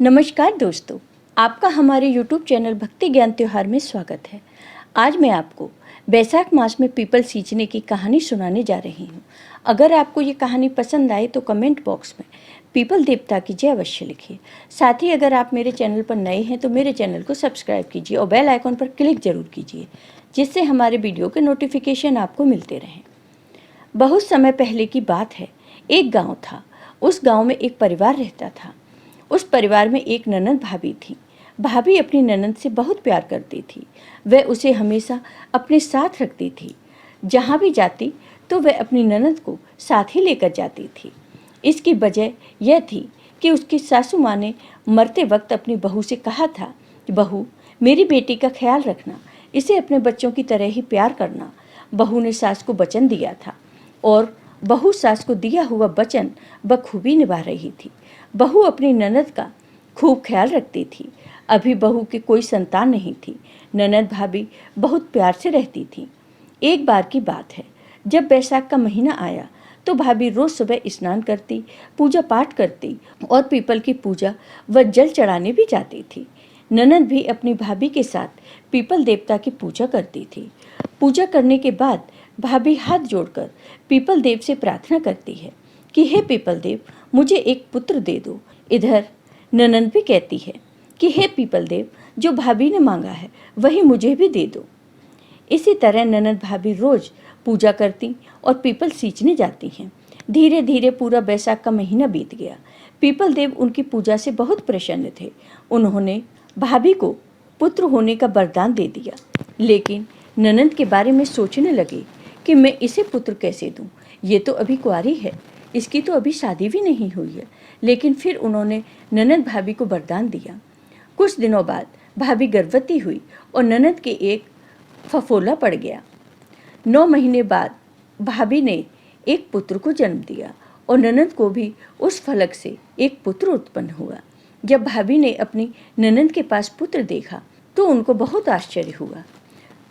नमस्कार दोस्तों, आपका हमारे YouTube चैनल भक्ति ज्ञान त्योहार में स्वागत है। आज मैं आपको बैसाख मास में पीपल सींचने की कहानी सुनाने जा रही हूँ। अगर आपको ये कहानी पसंद आए तो कमेंट बॉक्स में पीपल देवता की जय अवश्य लिखिए। साथ ही अगर आप मेरे चैनल पर नए हैं तो मेरे चैनल को सब्सक्राइब कीजिए और बेल आइकॉन पर क्लिक जरूर कीजिए, जिससे हमारे वीडियो के नोटिफिकेशन आपको मिलते रहें। बहुत समय पहले की बात है, एक गाँव था। उस गाँव में एक परिवार रहता था। उस परिवार में एक ननद भाभी थी। भाभी अपनी ननद से बहुत प्यार करती थी। वह उसे हमेशा अपने साथ रखती थी। जहाँ भी जाती तो वह अपनी ननद को साथ ही लेकर जाती थी। इसकी वजह यह थी कि उसकी सासू माँ ने मरते वक्त अपनी बहू से कहा था कि बहू, मेरी बेटी का ख्याल रखना, इसे अपने बच्चों की तरह ही प्यार करना। बहू ने सास को वचन दिया था और बहू सास को दिया हुआ वचन बखूबी निभा रही थी। बहू अपनी ननद का खूब ख्याल रखती थी। अभी बहू की कोई संतान नहीं थी। ननद भाभी बहुत प्यार से रहती थी। एक बार की बात है, जब बैसाख का महीना आया तो भाभी रोज सुबह स्नान करती, पूजा पाठ करती और पीपल की पूजा व जल चढ़ाने भी जाती थी। ननद भी अपनी भाभी के साथ पीपल देवता की पूजा करती थी। पूजा करने के बाद भाभी हाथ जोड़कर पीपल देव से प्रार्थना करती है कि हे पीपल देव, मुझे एक पुत्र दे दो। इधर ननद भी कहती है कि हे पीपल देव, जो भाभी ने मांगा है वही मुझे भी दे दो। इसी तरह ननद भाभी रोज पूजा करती और पीपल सींचने जाती हैं। धीरे धीरे पूरा बैसाख का महीना बीत गया। पीपल देव उनकी पूजा से बहुत प्रसन्न थे। उन्होंने भाभी को पुत्र होने का वरदान दे दिया। लेकिन ननद के बारे में सोचने लगे कि मैं इसे पुत्र कैसे दूं? ये तो अभी कुंवारी है, इसकी तो अभी शादी भी नहीं हुई है। लेकिन फिर उन्होंने ननद भाभी को वरदान दिया। कुछ दिनों बाद भाभी गर्भवती हुई और ननद के एक फफोला पड़ गया। 9 महीने बाद भाभी ने एक पुत्र को जन्म दिया और ननद को भी उस फलक से एक पुत्र उत्पन्न हुआ। जब भाभी ने अपनी ननद के पास पुत्र देखा तो उनको बहुत आश्चर्य हुआ।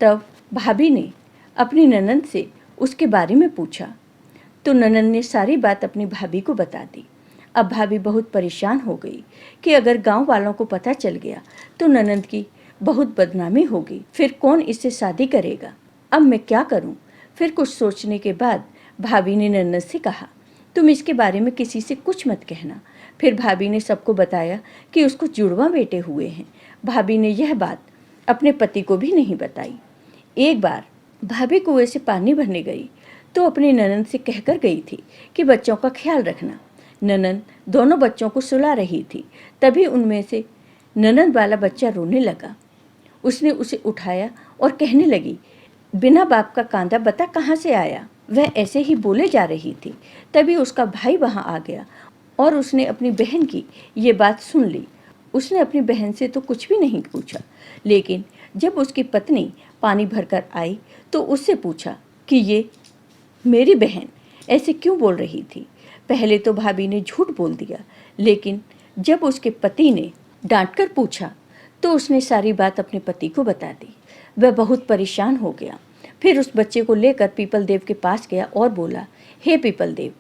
तब भाभी ने अपनी ननद से उसके बारे में पूछा तो ननद ने सारी बात अपनी भाभी को बता दी। अब भाभी बहुत परेशान हो गई कि अगर गांव वालों को पता चल गया तो ननद की बहुत बदनामी होगी, फिर कौन इससे शादी करेगा? अब मैं क्या करूं? फिर कुछ सोचने के बाद भाभी ने ननद से कहा, तुम इसके बारे में किसी से कुछ मत कहना। फिर भाभी ने सबको बताया कि उसको जुड़वा बेटे हुए हैं। भाभी ने यह बात अपने पति को भी नहीं बताई। एक बार भाभी कुएं से पानी भरने गई तो अपनी ननद से कहकर गई थी कि बच्चों का ख्याल रखना। ननद दोनों बच्चों को सुला रही थी। तभी उनमें से ननद वाला बच्चा रोने लगा। उसने उसे उठाया और कहने लगी, बिना बाप का कांदा बता कहाँ से आया? वह ऐसे ही बोले जा रही थी। तभी उसका भाई वहाँ आ गया और उसने अपनी बहन की ये बात सुन ली। उसने अपनी बहन से तो कुछ भी नहीं पूछा, लेकिन जब उसकी पत्नी पानी भरकर आई तो उससे पूछा कि ये मेरी बहन ऐसे क्यों बोल रही थी? पहले तो भाभी ने झूठ बोल दिया, लेकिन जब उसके पति ने डांटकर पूछा तो उसने सारी बात अपने पति को बता दी। वह बहुत परेशान हो गया। फिर उस बच्चे को लेकर पीपल देव के पास गया और बोला, हे पीपल देव,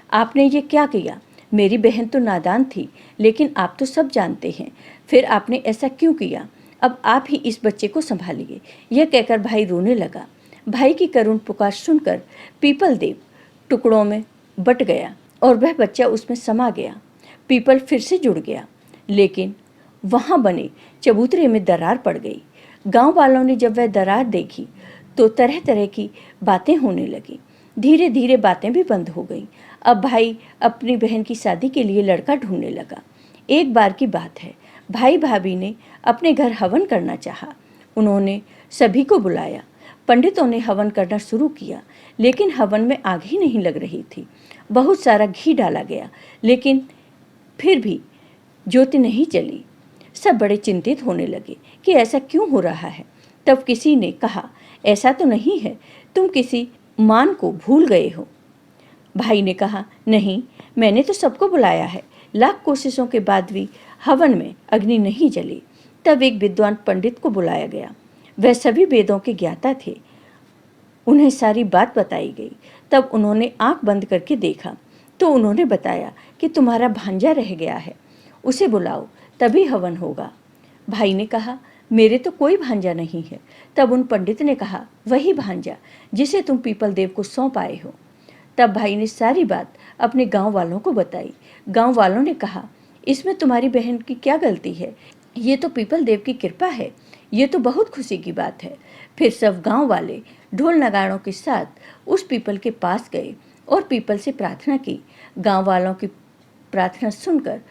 आपने ये क्या किया? मेरी बहन तो नादान थी, लेकिन आप तो सब जानते हैं, फिर आपने ऐसा क्यों किया? अब आप ही इस बच्चे को संभालिए। यह कहकर भाई रोने लगा। भाई की करुण पुकार सुनकर पीपल देव टुकड़ों में बट गया और वह बच्चा उसमें समा गया। पीपल फिर से जुड़ गया, लेकिन वहाँ बने चबूतरे में दरार पड़ गई। गांव वालों ने जब वह दरार देखी तो तरह तरह की बातें होने लगी। धीरे धीरे बातें भी बंद हो गई। अब भाई अपनी बहन की शादी के लिए लड़का ढूंढने लगा। एक बार की बात है, भाई भाभी ने अपने घर हवन करना चाहा। उन्होंने सभी को बुलाया। पंडितों ने हवन करना शुरू किया, लेकिन हवन में आग ही नहीं लग रही थी। बहुत सारा घी डाला गया, लेकिन फिर भी ज्योति नहीं जली। सब बड़े चिंतित होने लगे कि ऐसा क्यों हो रहा है। तब किसी ने कहा, ऐसा तो नहीं है, तुम किसी मान को भूल गए हो। भाई ने कहा, नहीं, मैंने तो सबको बुलाया है। लाख कोशिशों के बाद भी हवन में अग्नि नहीं जली। तब एक विद्वान पंडित को बुलाया गया। वह सभी वेदों के ज्ञाता थे। उन्हें सारी बात बताई गई। तब उन्होंने आंख बंद करके देखा तो उन्होंने बताया कि तुम्हारा भांजा रह गया है, उसे बुलाओ। तभी हवन होगा। भाई ने कहा, मेरे तो कोई भांजा नहीं है। तब उन पंडित ने कहा, वही भांजा जिसे तुम पीपल देव को सौंप आए हो। तब भाई ने सारी बात अपने गांव वालों को बताई। गांव वालों ने कहा, इसमें तुम्हारी बहन की क्या गलती है, ये तो पीपल देव की कृपा है, ये तो बहुत खुशी की बात है। फिर सब गांव वाले ढोल नगाड़ों के साथ उस पीपल के पास गए और पीपल से प्रार्थना की। गांव वालों की प्रार्थना सुनकर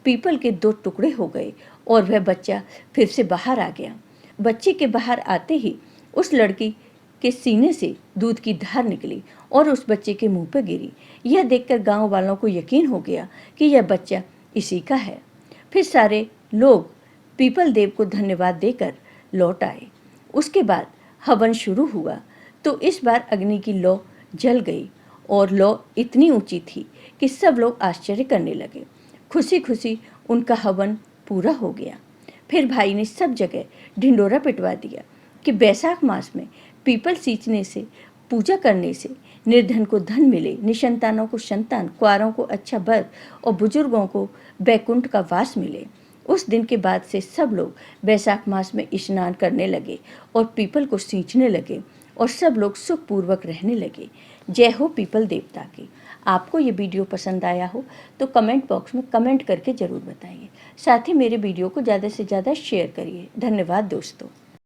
पीपल के 2 टुकड़े हो गए और वह बच्चा फिर से बाहर आ गया। बच्चे के बाहर आते ही उस लड़की के सीने से दूध की धार निकली और उस बच्चे के मुंह पर गिरी। यह देखकर गांव वालों को यकीन हो गया कि यह बच्चा इसी का है। फिर सारे लोग पीपल देव को धन्यवाद देकर लौट आए। उसके बाद हवन शुरू हुआ तो इस बार अग्नि की लौ जल गई और लौ इतनी ऊंची थी कि सब लोग आश्चर्य करने लगे। खुशी खुशी उनका हवन पूरा हो गया। फिर भाई ने सब जगह ढिंडोरा पिटवा दिया कि बैसाख मास में पीपल सींचने से, पूजा करने से निर्धन को धन मिले, निसंतानों को संतान, कुंवारों को अच्छा वर और बुजुर्गों को बैकुंठ का वास मिले। उस दिन के बाद से सब लोग बैसाख मास में स्नान करने लगे और पीपल को सींचने लगे और सब लोग सुखपूर्वक रहने लगे। जय हो पीपल देवता की। आपको ये वीडियो पसंद आया हो तो कमेंट बॉक्स में कमेंट करके ज़रूर बताइए। साथ ही मेरे वीडियो को ज़्यादा से ज़्यादा शेयर करिए। धन्यवाद दोस्तों।